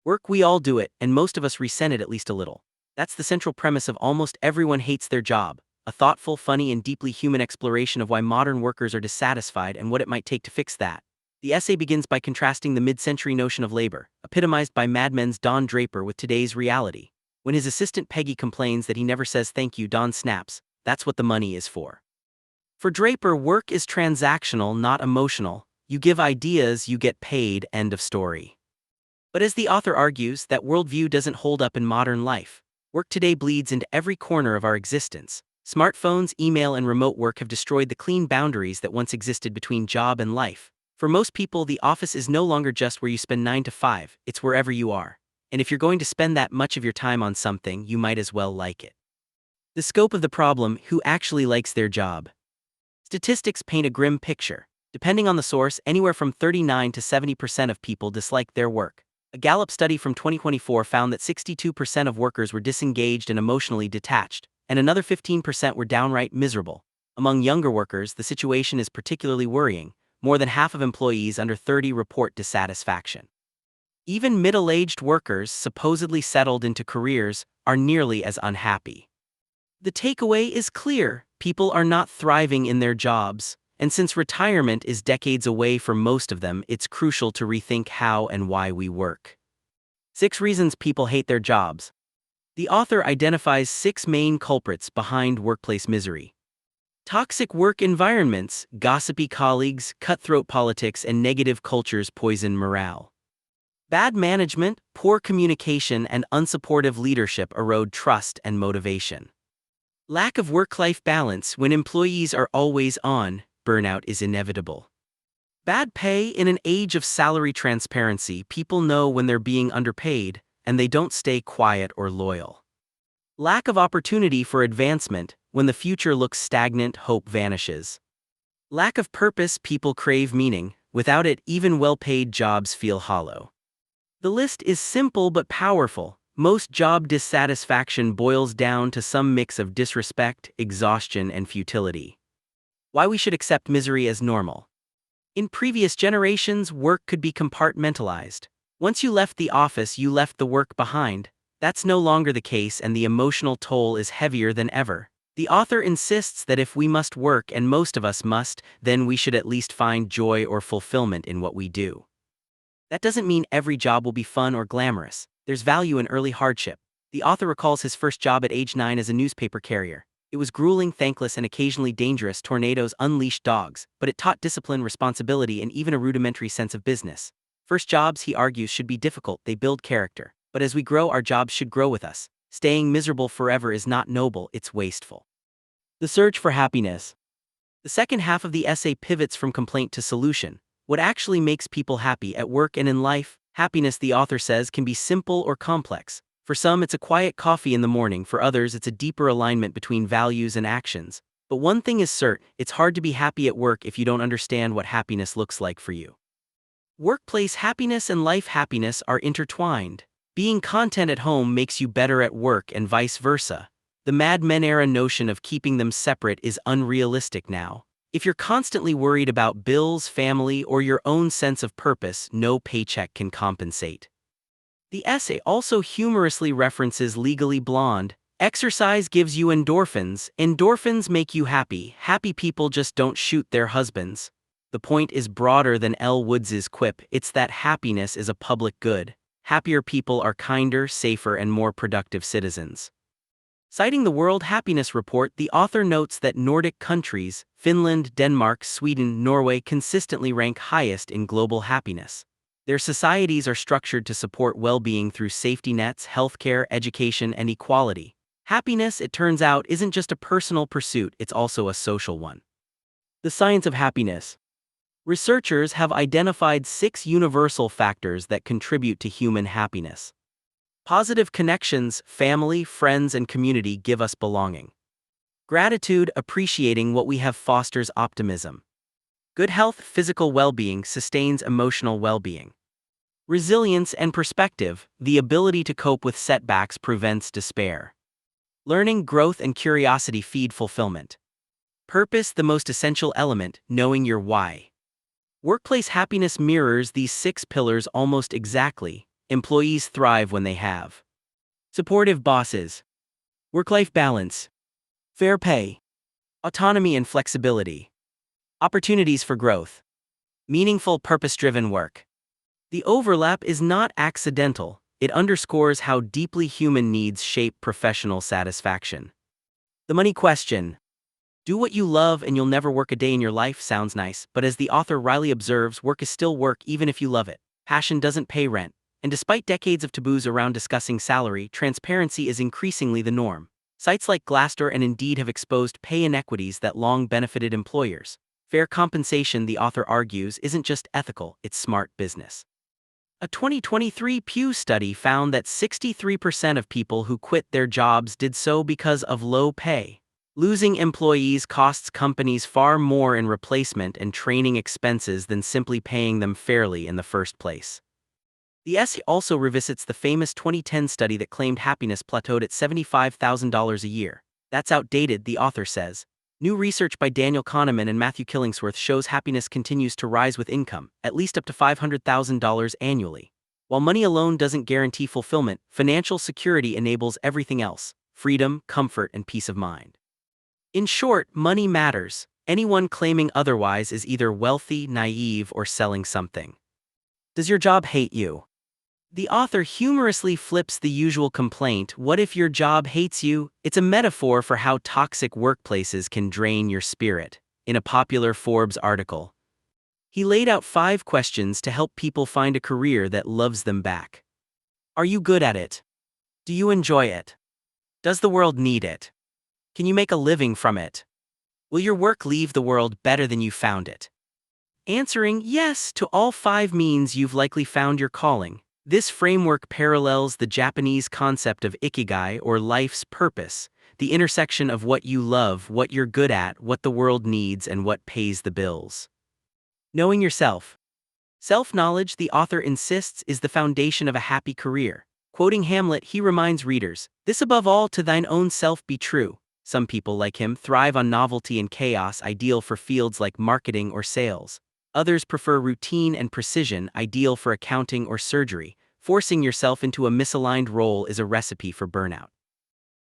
Work, we all do it, and most of us resent it at least a little. That's the central premise of Almost Everyone Hates Their Job, a thoughtful, funny, and deeply human exploration of why modern workers are dissatisfied and what it might take to fix that. The essay begins by contrasting the mid-century notion of labor, epitomized by Mad Men's Don Draper, with today's reality. When his assistant Peggy complains that he never says thank you, Don snaps, "That's what the money is for." For Draper, work is transactional, not emotional. You give ideas, you get paid, end of story. But as the author argues, that worldview doesn't hold up in modern life. Work today bleeds into every corner of our existence. Smartphones, email, and remote work have destroyed the clean boundaries that once existed between job and life. For most people, the office is no longer just where you spend 9 to 5, it's wherever you are. And if you're going to spend that much of your time on something, you might as well like it. The scope of the problem: who actually likes their job? Statistics paint a grim picture. Depending on the source, anywhere from 39 to 70% of people dislike their work. A Gallup study from 2024 found that 62% of workers were disengaged and emotionally detached, and another 15% were downright miserable. Among younger workers, the situation is particularly worrying. More than half of employees under 30 report dissatisfaction. Even middle-aged workers, supposedly settled into careers, are nearly as unhappy. The takeaway is clear: people are not thriving in their jobs. And since retirement is decades away for most of them, it's crucial to rethink how and why we work. 6 reasons people hate their jobs. The author identifies 6 main culprits behind workplace misery. Toxic work environments: gossipy colleagues, cutthroat politics, and negative cultures poison morale. Bad management: poor communication and unsupportive leadership erode trust and motivation. Lack of work-life balance: when employees are always on, burnout is inevitable. Bad pay: in an age of salary transparency, people know when they're being underpaid, and they don't stay quiet or loyal. Lack of opportunity for advancement: when the future looks stagnant, hope vanishes. Lack of purpose: people crave meaning. Without it, even well-paid jobs feel hollow. The list is simple but powerful. Most job dissatisfaction boils down to some mix of disrespect, exhaustion, and futility. Why we should accept misery as normal. In previous generations, work could be compartmentalized. Once you left the office, you left the work behind. That's no longer the case, and the emotional toll is heavier than ever. The author insists that if we must work, and most of us must, then we should at least find joy or fulfillment in what we do. That doesn't mean every job will be fun or glamorous. There's value in early hardship. The author recalls his first job at age 9 as a newspaper carrier. It was grueling, thankless, and occasionally dangerous. Tornadoes unleashed dogs, but it taught discipline, responsibility, and even a rudimentary sense of business. First jobs, he argues, should be difficult. They build character. But as we grow, our jobs should grow with us. Staying miserable forever is not noble, it's wasteful. The search for happiness. The second half of the essay pivots from complaint to solution. What actually makes people happy at work and in life? Happiness, the author says, can be simple or complex. For some, it's a quiet coffee in the morning. For others, it's a deeper alignment between values and actions. But one thing is certain: it's hard to be happy at work if you don't understand what happiness looks like for you. Workplace happiness and life happiness are intertwined. Being content at home makes you better at work, and vice versa. The Mad Men era notion of keeping them separate is unrealistic now. If you're constantly worried about bills, family, or your own sense of purpose, no paycheck can compensate. The essay also humorously references Legally Blonde. Exercise gives you endorphins. Endorphins make you happy. Happy people just don't shoot their husbands. The point is broader than Elle Woods's quip. It's that happiness is a public good. Happier people are kinder, safer, and more productive citizens. Citing the World Happiness Report, the author notes that Nordic countries, Finland, Denmark, Sweden, Norway, consistently rank highest in global happiness. Their societies are structured to support well-being through safety nets, healthcare, education, and equality. Happiness, it turns out, isn't just a personal pursuit, it's also a social one. The science of happiness. Researchers have identified 6 universal factors that contribute to human happiness. Positive connections: family, friends, and community give us belonging. Gratitude: appreciating what we have fosters optimism. Good health: physical well-being sustains emotional well-being. Resilience and perspective: the ability to cope with setbacks prevents despair. Learning, growth, and curiosity feed fulfillment. Purpose: the most essential element, knowing your why. Workplace happiness mirrors these 6 pillars almost exactly. Employees thrive when they have supportive bosses, work-life balance, fair pay, autonomy and flexibility, opportunities for growth, meaningful purpose-driven work. The overlap is not accidental. It underscores how deeply human needs shape professional satisfaction. The money question. Do what you love and you'll never work a day in your life sounds nice, but as the author Riley observes, work is still work even if you love it. Passion doesn't pay rent. And despite decades of taboos around discussing salary, transparency is increasingly the norm. Sites like Glassdoor and Indeed have exposed pay inequities that long benefited employers. Fair compensation, the author argues, isn't just ethical, it's smart business. A 2023 Pew study found that 63% of people who quit their jobs did so because of low pay. Losing employees costs companies far more in replacement and training expenses than simply paying them fairly in the first place. The essay also revisits the famous 2010 study that claimed happiness plateaued at $75,000 a year. That's outdated, the author says. New research by Daniel Kahneman and Matthew Killingsworth shows happiness continues to rise with income, at least up to $500,000 annually. While money alone doesn't guarantee fulfillment, financial security enables everything else: freedom, comfort, and peace of mind. In short, money matters. Anyone claiming otherwise is either wealthy, naive, or selling something. Does your job hate you? The author humorously flips the usual complaint, what if your job hates you? It's a metaphor for how toxic workplaces can drain your spirit. In a popular Forbes article, he laid out 5 questions to help people find a career that loves them back. Are you good at it? Do you enjoy it? Does the world need it? Can you make a living from it? Will your work leave the world better than you found it? Answering yes to all 5 means you've likely found your calling. This framework parallels the Japanese concept of ikigai, or life's purpose, the intersection of what you love, what you're good at, what the world needs, and what pays the bills. Knowing yourself. Self-knowledge, the author insists, is the foundation of a happy career. Quoting Hamlet, he reminds readers, "This above all to thine own self be true." Some people, like him, thrive on novelty and chaos, ideal for fields like marketing or sales. Others prefer routine and precision, ideal for accounting or surgery. Forcing yourself into a misaligned role is a recipe for burnout.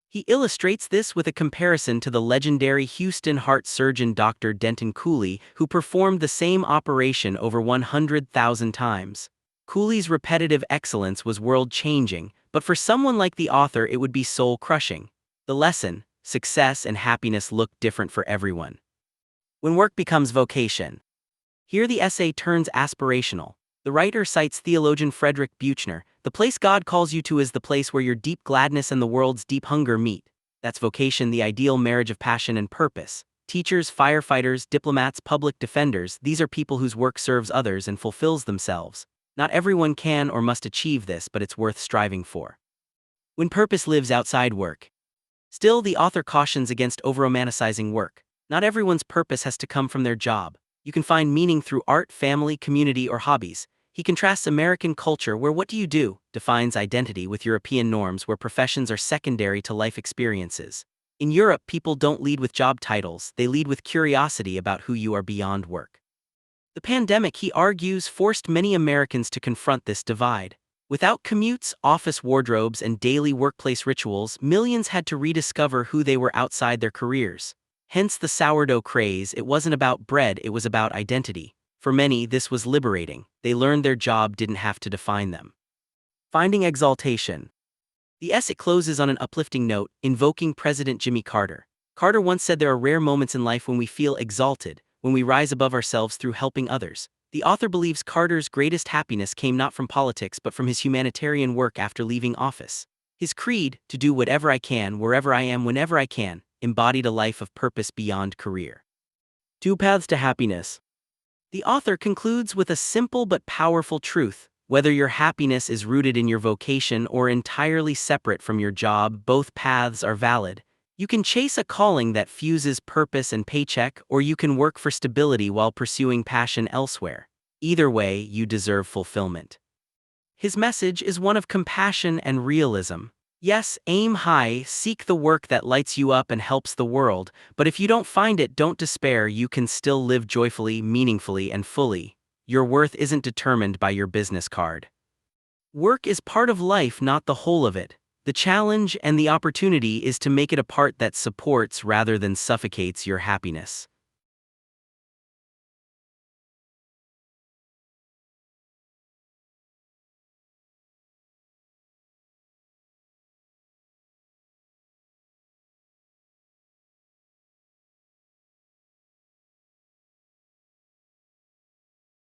He illustrates this with a comparison to the legendary Houston heart surgeon Dr. Denton Cooley, who performed the same operation over 100,000 times. Cooley's repetitive excellence was world-changing, but for someone like the author it would be soul-crushing. The lesson: success and happiness look different for everyone. When work becomes vocation. Here the essay turns aspirational. The writer cites theologian Frederick Buechner, "The place God calls you to is the place where your deep gladness and the world's deep hunger meet." That's vocation, the ideal marriage of passion and purpose. Teachers, firefighters, diplomats, public defenders, these are people whose work serves others and fulfills themselves. Not everyone can or must achieve this, but it's worth striving for. When purpose lives outside work. Still, the author cautions against over-romanticizing work. Not everyone's purpose has to come from their job. You can find meaning through art, family, community, or hobbies. He contrasts American culture, where "what do you do" defines identity, with European norms where professions are secondary to life experiences. In Europe, people don't lead with job titles, they lead with curiosity about who you are beyond work. The pandemic, he argues, forced many Americans to confront this divide. Without commutes, office wardrobes, and daily workplace rituals, millions had to rediscover who they were outside their careers. Hence the sourdough craze. It wasn't about bread, it was about identity. For many, this was liberating. They learned their job didn't have to define them. Finding exaltation. The essay closes on an uplifting note, invoking President Jimmy Carter. Carter once said, "There are rare moments in life when we feel exalted, when we rise above ourselves through helping others." The author believes Carter's greatest happiness came not from politics but from his humanitarian work after leaving office. His creed, "to do whatever I can, wherever I am, whenever I can," embodied a life of purpose beyond career. 2 paths to happiness. The author concludes with a simple but powerful truth. Whether your happiness is rooted in your vocation or entirely separate from your job, both paths are valid. You can chase a calling that fuses purpose and paycheck, or you can work for stability while pursuing passion elsewhere. Either way, you deserve fulfillment. His message is one of compassion and realism. Yes, aim high, seek the work that lights you up and helps the world, but if you don't find it, don't despair. You can still live joyfully, meaningfully, and fully. Your worth isn't determined by your business card. Work is part of life, not the whole of it. The challenge and the opportunity is to make it a part that supports rather than suffocates your happiness.